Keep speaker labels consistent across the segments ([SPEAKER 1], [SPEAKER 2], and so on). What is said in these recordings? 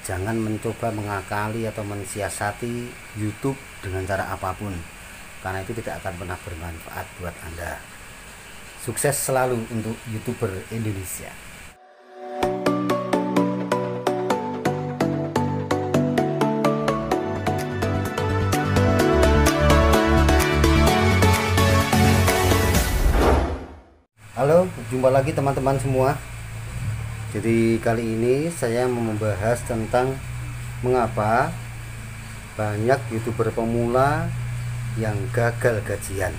[SPEAKER 1] Jangan mencoba mengakali atau mensiasati YouTube dengan cara apapun, karena itu tidak akan pernah bermanfaat buat Anda. Sukses selalu untuk YouTuber Indonesia. Halo, jumpa lagi teman-teman semua. Jadi kali ini saya mau membahas tentang mengapa banyak YouTuber pemula yang gagal gajian.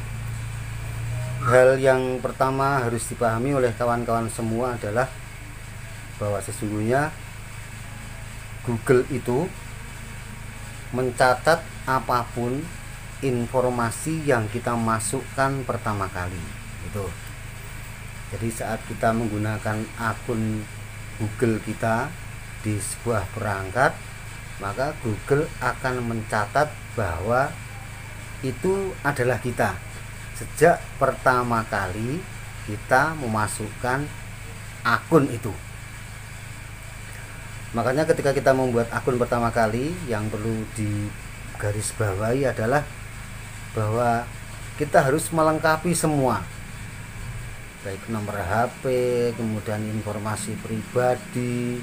[SPEAKER 1] Hal yang pertama harus dipahami oleh kawan-kawan semua adalah bahwa sesungguhnya Google itu mencatat apapun informasi yang kita masukkan pertama kali. Itu. Jadi saat kita menggunakan akun Google kita di sebuah perangkat, maka Google akan mencatat bahwa itu adalah kita sejak pertama kali kita memasukkan akun itu. Makanya ketika kita membuat akun pertama kali, yang perlu digarisbawahi adalah bahwa kita harus melengkapi semua, baik nomor HP, kemudian informasi pribadi,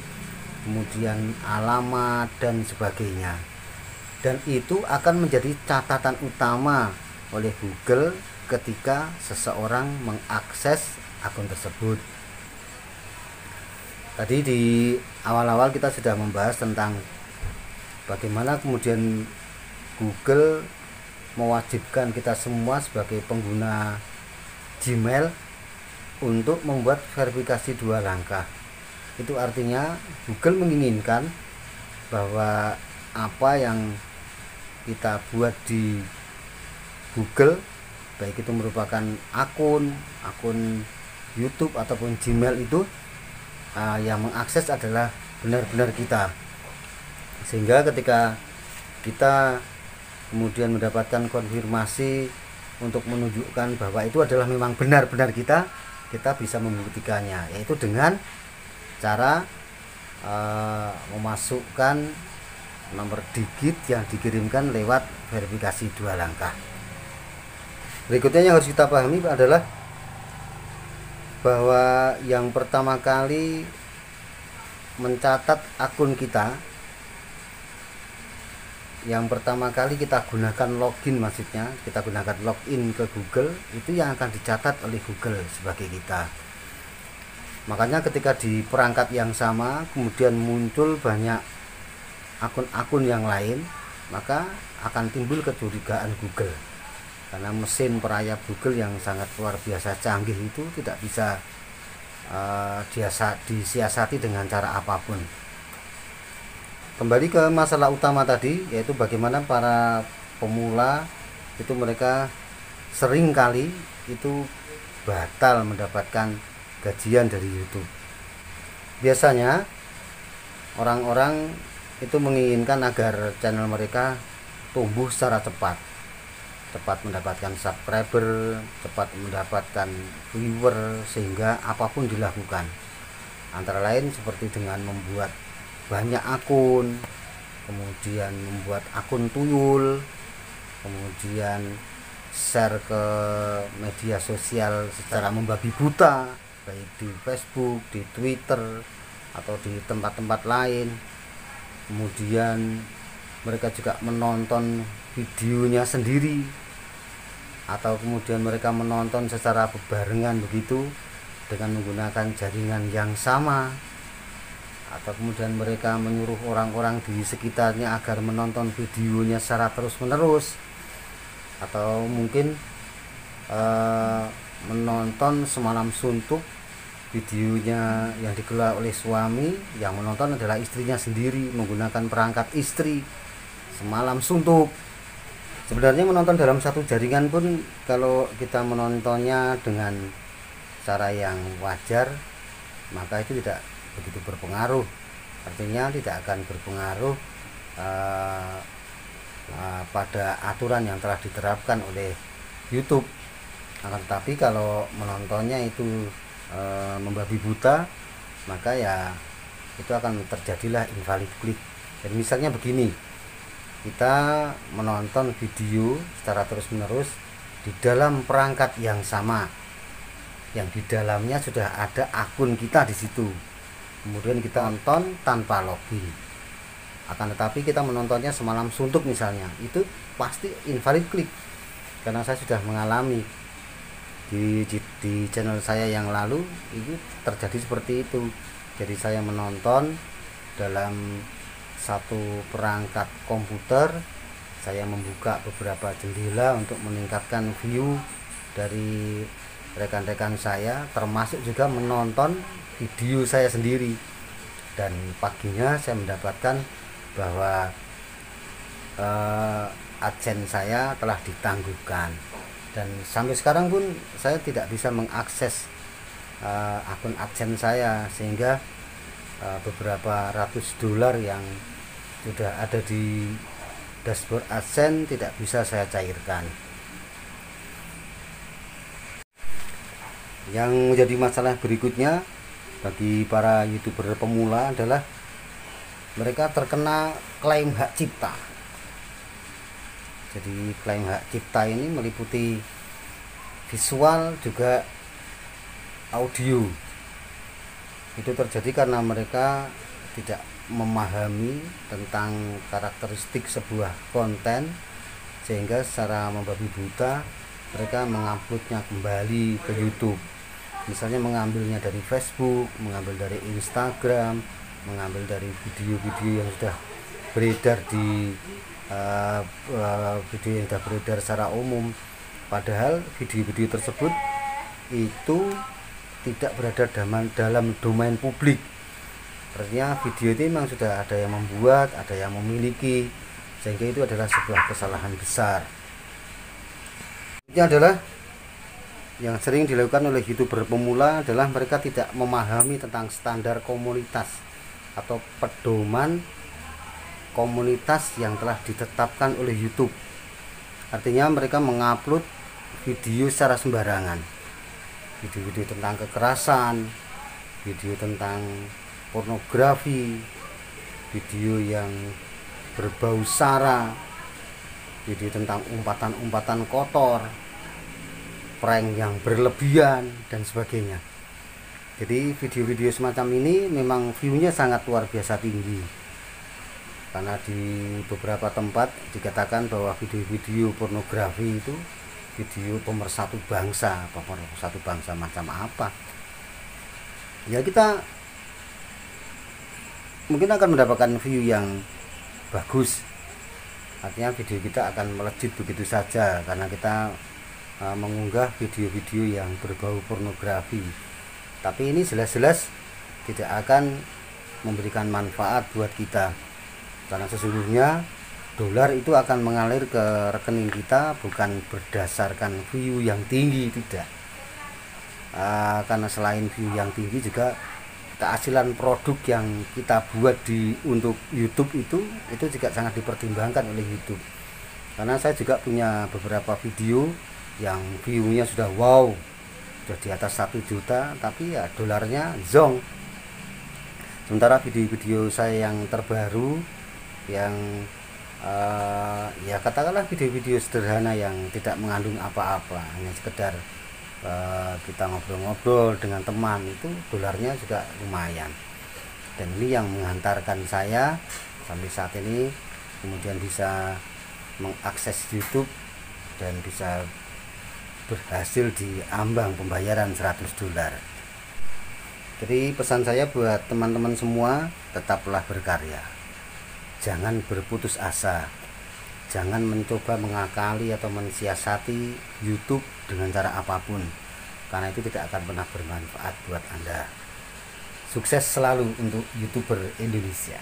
[SPEAKER 1] kemudian alamat dan sebagainya. Dan itu akan menjadi catatan utama oleh Google ketika seseorang mengakses akun tersebut. Tadi di awal-awal kita sudah membahas tentang bagaimana kemudian Google mewajibkan kita semua sebagai pengguna Gmail untuk membuat verifikasi 2 langkah. Itu artinya Google menginginkan bahwa apa yang kita buat di Google, baik itu merupakan akun YouTube ataupun Gmail, itu yang mengakses adalah benar-benar kita. Sehingga ketika kita kemudian mendapatkan konfirmasi untuk menunjukkan bahwa itu adalah memang benar-benar kita bisa membuktikannya, yaitu dengan cara memasukkan nomor digit yang dikirimkan lewat verifikasi 2 langkah. Berikutnya yang harus kita pahami adalah bahwa yang pertama kali mencatat akun kita, yang pertama kali kita gunakan login, maksudnya kita gunakan login ke Google, itu yang akan dicatat oleh Google sebagai kita. Makanya ketika di perangkat yang sama kemudian muncul banyak akun-akun yang lain, maka akan timbul kecurigaan Google, karena mesin perayap Google yang sangat luar biasa canggih itu tidak bisa disiasati dengan cara apapun. Kembali ke masalah utama tadi, yaitu bagaimana para pemula itu mereka sering kali itu batal mendapatkan gajian dari YouTube. Biasanya orang-orang itu menginginkan agar channel mereka tumbuh secara cepat mendapatkan subscriber, cepat mendapatkan viewer, sehingga apapun dilakukan, antara lain seperti dengan membuat banyak akun, kemudian membuat akun tuyul, kemudian share ke media sosial secara membabi buta, baik di Facebook, di Twitter, atau di tempat-tempat lain. Kemudian mereka juga menonton videonya sendiri, atau kemudian mereka menonton secara bebarengan begitu dengan menggunakan jaringan yang sama, atau kemudian mereka menyuruh orang-orang di sekitarnya agar menonton videonya secara terus-menerus, atau mungkin menonton semalam suntuk videonya yang dikelola oleh suami, yang menonton adalah istrinya sendiri menggunakan perangkat istri, semalam suntuk. Sebenarnya menonton dalam satu jaringan pun, kalau kita menontonnya dengan cara yang wajar, maka itu tidak begitu berpengaruh. Artinya tidak akan berpengaruh pada aturan yang telah diterapkan oleh YouTube. Akan tetapi kalau menontonnya itu membabi buta, maka ya itu akan terjadilah invalid click. Jadi misalnya begini, kita menonton video secara terus-menerus di dalam perangkat yang sama, yang di dalamnya sudah ada akun kita di situ. Kemudian kita nonton tanpa login. Akan tetapi kita menontonnya semalam suntuk misalnya, itu pasti invalid click. Karena saya sudah mengalami di channel saya yang lalu itu terjadi seperti itu. Jadi saya menonton dalam satu perangkat komputer, saya membuka beberapa jendela untuk meningkatkan view dari rekan-rekan saya, termasuk juga menonton video saya sendiri. Dan paginya saya mendapatkan bahwa AdSense saya telah ditangguhkan, dan sampai sekarang pun saya tidak bisa mengakses akun AdSense saya, sehingga beberapa ratus dolar yang sudah ada di dashboard AdSense tidak bisa saya cairkan. Yang menjadi masalah berikutnya bagi para YouTuber pemula adalah mereka terkena klaim hak cipta. Jadi klaim hak cipta ini meliputi visual juga audio. Itu terjadi karena mereka tidak memahami tentang karakteristik sebuah konten, sehingga secara membabi buta mereka menguploadnya kembali ke YouTube. Misalnya mengambilnya dari Facebook, mengambil dari Instagram, mengambil dari video-video yang sudah beredar di video yang sudah beredar secara umum. Padahal video-video tersebut itu tidak berada dalam domain publik. Artinya video itu memang sudah ada yang membuat, ada yang memiliki, sehingga itu adalah sebuah kesalahan besar. Ini adalah yang sering dilakukan oleh YouTuber pemula, adalah mereka tidak memahami tentang standar komunitas atau pedoman komunitas yang telah ditetapkan oleh YouTube. Artinya mereka mengupload video secara sembarangan, video-video tentang kekerasan, video tentang pornografi, video yang berbau sara, video tentang umpatan-umpatan kotor, prank yang berlebihan, dan sebagainya. Jadi video-video semacam ini memang view-nya sangat luar biasa tinggi, karena di beberapa tempat dikatakan bahwa video-video pornografi itu video pemersatu bangsa. Pemersatu bangsa macam apa? Ya, kita mungkin akan mendapatkan view yang bagus, artinya video kita akan melejit begitu saja karena kita mengunggah video-video yang berbau pornografi. Tapi ini jelas-jelas tidak akan memberikan manfaat buat kita, karena sesungguhnya dolar itu akan mengalir ke rekening kita bukan berdasarkan view yang tinggi, tidak. Karena selain view yang tinggi juga keasilan produk yang kita buat untuk YouTube itu juga sangat dipertimbangkan oleh YouTube. Karena saya juga punya beberapa video yang view-nya sudah wow, sudah di atas 1 juta, tapi ya dolarnya zong. Sementara video-video saya yang terbaru, yang ya katakanlah video-video sederhana yang tidak mengandung apa-apa, hanya sekedar kita ngobrol-ngobrol dengan teman, itu dolarnya juga lumayan. Dan ini yang menghantarkan saya sampai saat ini kemudian bisa mengakses YouTube dan bisa berhasil di ambang pembayaran 100 dolar. Jadi pesan saya buat teman-teman semua, tetaplah berkarya, jangan berputus asa, jangan mencoba mengakali atau mensiasati YouTube dengan cara apapun, karena itu tidak akan pernah bermanfaat buat Anda. Sukses selalu untuk YouTuber Indonesia.